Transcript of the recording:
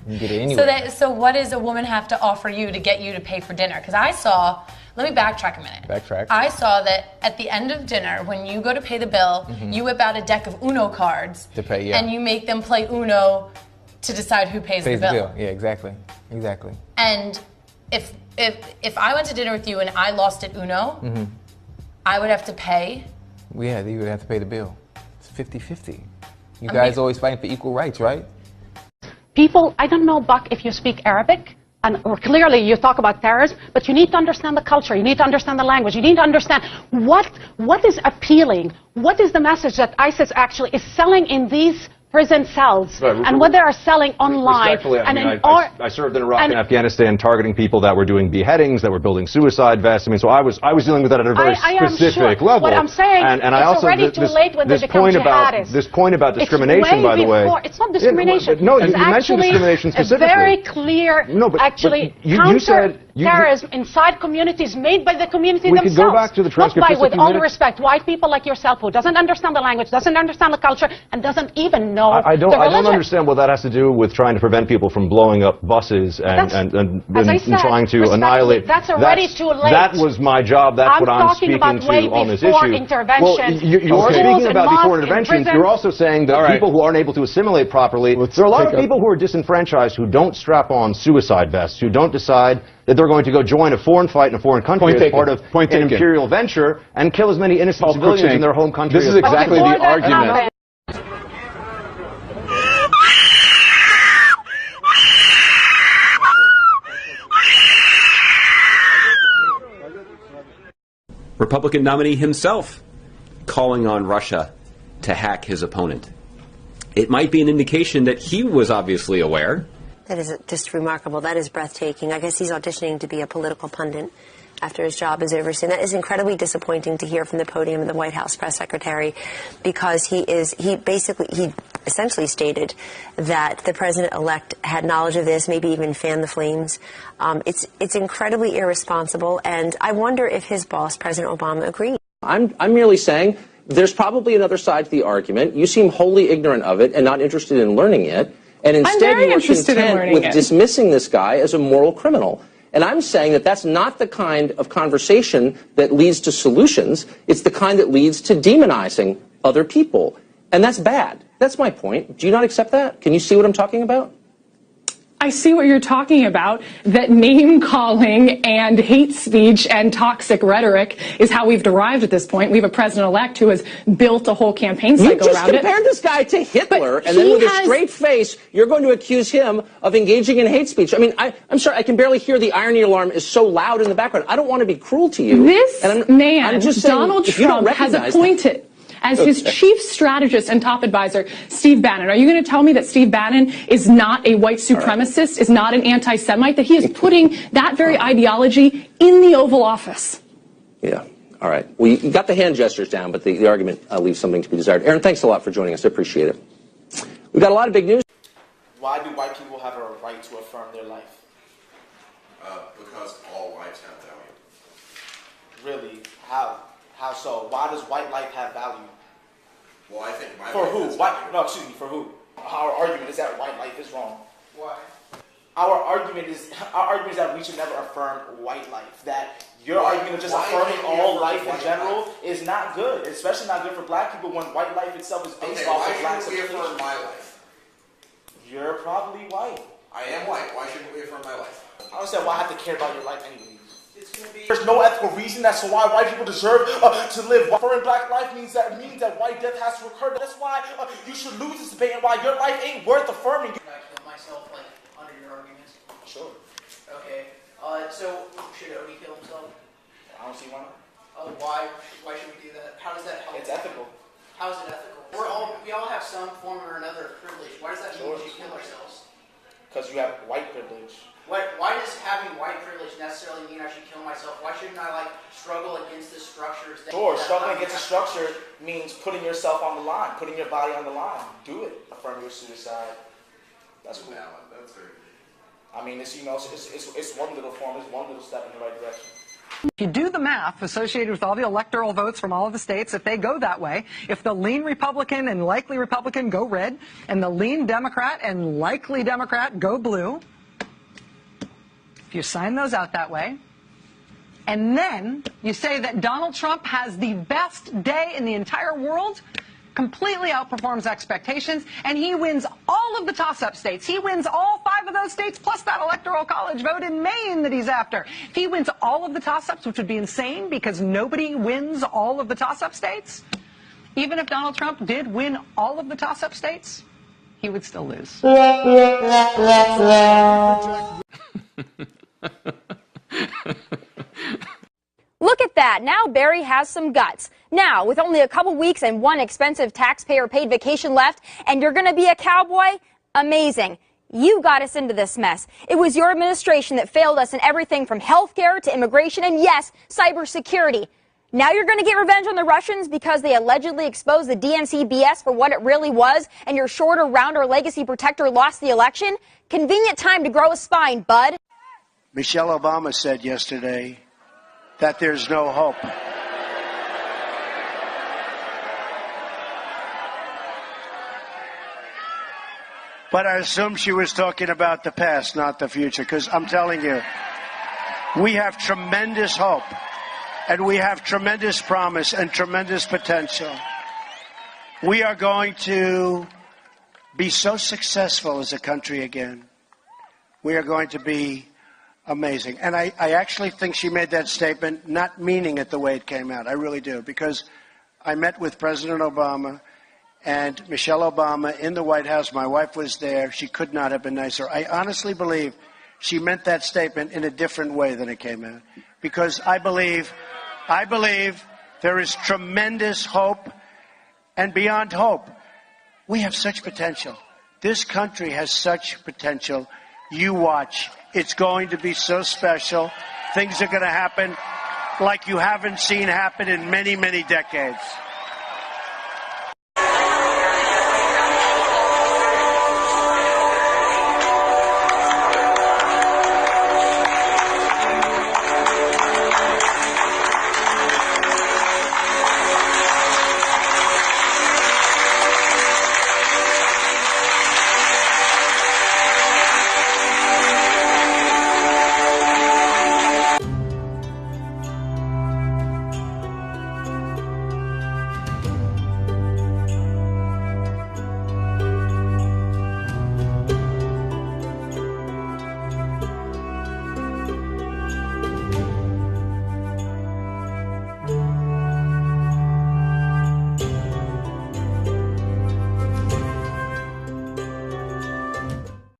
You can get it anywhere. So what does a woman have to offer you to get you to pay for dinner? Because I saw, let me backtrack a minute. Backtrack. I saw that at the end of dinner, when you go to pay the bill, you whip out a deck of Uno cards to pay, yeah. and you make them play Uno to decide who pays the bill. Yeah, exactly. And if I went to dinner with you and I lost at Uno, I would have to pay. Yeah, you would have to pay the bill. It's 50-50. You guys always fighting for equal rights, right? People, I don't know, Buck, if you speak Arabic, or clearly you talk about terrorism, but you need to understand the culture, you need to understand the language, you need to understand what is appealing, what is the message that ISIS actually is selling in these prison cells, right, and what they are selling online. I served in Iraq and Afghanistan targeting people that were doing beheadings, that were building suicide vests. I mean, so I was dealing with that at a very specific level. What I'm saying, and it's already too late when they become jihadists. This point about discrimination, by the way. It's not discrimination. No, you mentioned discrimination specifically. A very clear, counter-terrorism inside communities made by the community themselves. We could go back to the transcript. With all due respect, white people like yourself who doesn't understand the language, doesn't understand the culture, and doesn't even know I don't understand what that has to do with trying to prevent people from blowing up buses and trying to annihilate. That's already too late. That was my job. That's what I'm speaking to on this issue. Well, you're speaking about before intervention. You're also saying that people who aren't able to assimilate properly, there are a lot of people who are disenfranchised who don't strap on suicide vests, who don't decide that they're going to go join a foreign fight in a foreign country as part of an imperial venture and kill as many innocent civilians in their home country. This is exactly the argument. Republican nominee himself calling on Russia to hack his opponent. It might be an indication that he was obviously aware. That is just remarkable. That is breathtaking. I guess he's auditioning to be a political pundit after his job is over soon. That is incredibly disappointing to hear from the podium of the White House press secretary, because he essentially stated that the president-elect had knowledge of this, maybe even fanned the flames. It's incredibly irresponsible, and I wonder if his boss, President Obama, agreed. I'm merely saying there's probably another side to the argument. You seem wholly ignorant of it and not interested in learning it, and instead you are content with dismissing this guy as a moral criminal. And I'm saying that that's not the kind of conversation that leads to solutions. It's the kind that leads to demonizing other people. And that's bad. That's my point. Do you not accept that? Can you see what I'm talking about? I see what you're talking about, that name-calling and hate speech and toxic rhetoric is how we've derived at this point. We have a president-elect who has built a whole campaign cycle around it. You just compared this guy to Hitler, and then with a straight face, you're going to accuse him of engaging in hate speech. I mean, I'm sorry, I can barely hear the irony alarm is so loud in the background. I don't want to be cruel to you. This man, Donald Trump, has appointed as his chief strategist and top advisor, Steve Bannon. Are you going to tell me that Steve Bannon is not a white supremacist, is not an anti-Semite, that he is putting that very ideology in the Oval Office? Yeah. All right. Well, you got the hand gestures down, but the argument leaves something to be desired. Aaron, thanks a lot for joining us. I appreciate it. We've got a lot of big news. Why do white people have a right to affirm their life? Because all lives have value. Really? How? How so? Why does white life have value? Well, I think my for life who? has White, no, excuse me. For who? Our argument is that white life is wrong. Why? Our argument is that we should never affirm white life. That your argument of just affirming all life in general is not good, especially not good for black people when white life itself is based off of black supremacy. Why shouldn't we affirm my life? You're probably white. I am white. Why shouldn't we affirm my life? I don't understand why I have to care about your life anyway. There's no ethical reason as to why white people deserve to live. Affirming black life means that white death has to occur. That's why you should lose this debate and why your life ain't worth affirming. Can I kill myself, like, under your arguments? Sure. Okay. So should Odie kill himself? I don't see why not. Why should we do that? How does that help? It's ethical. How is it ethical? We all have some form or another of privilege. Why does that mean we should kill ourselves? Because you have white privilege. Why does having white privilege necessarily mean I should kill myself? Why shouldn't I, like, struggle against this structure? Sure, struggling against the structure means putting yourself on the line, putting your body on the line. Do it. Affirm your suicide. That's cool. That's very good. I mean, it's one little form, it's one little step in the right direction. If you do the math associated with all the electoral votes from all of the states, if they go that way, if the lean Republican and likely Republican go red, and the lean Democrat and likely Democrat go blue, if you sign those out that way, and then you say that Donald Trump has the best day in the entire world, completely outperforms expectations, and he wins all of the toss-up states. He wins all 5 of those states, plus that electoral college vote in Maine that he's after. If he wins all of the toss-ups, which would be insane because nobody wins all of the toss-up states, even if Donald Trump did win all of the toss-up states, he would still lose. Look at that. Now Barry has some guts. Now, with only a couple weeks and one expensive taxpayer-paid vacation left, and you're going to be a cowboy? Amazing. You got us into this mess. It was your administration that failed us in everything from healthcare to immigration and, yes, cybersecurity. Now you're going to get revenge on the Russians because they allegedly exposed the DNC BS for what it really was, and your shorter, rounder legacy protector lost the election? Convenient time to grow a spine, bud. Michelle Obama said yesterday that there's no hope. But I assume she was talking about the past, not the future, because I'm telling you, we have tremendous hope, and we have tremendous promise and tremendous potential. We are going to be so successful as a country again. We are going to be amazing. And I actually think she made that statement not meaning it the way it came out. I really do. Because I met with President Obama and Michelle Obama in the White House. My wife was there. She could not have been nicer. I honestly believe she meant that statement in a different way than it came out. Because I believe there is tremendous hope, and beyond hope, we have such potential. This country has such potential. You watch. It's going to be so special. Things are going to happen like you haven't seen happen in many, many decades.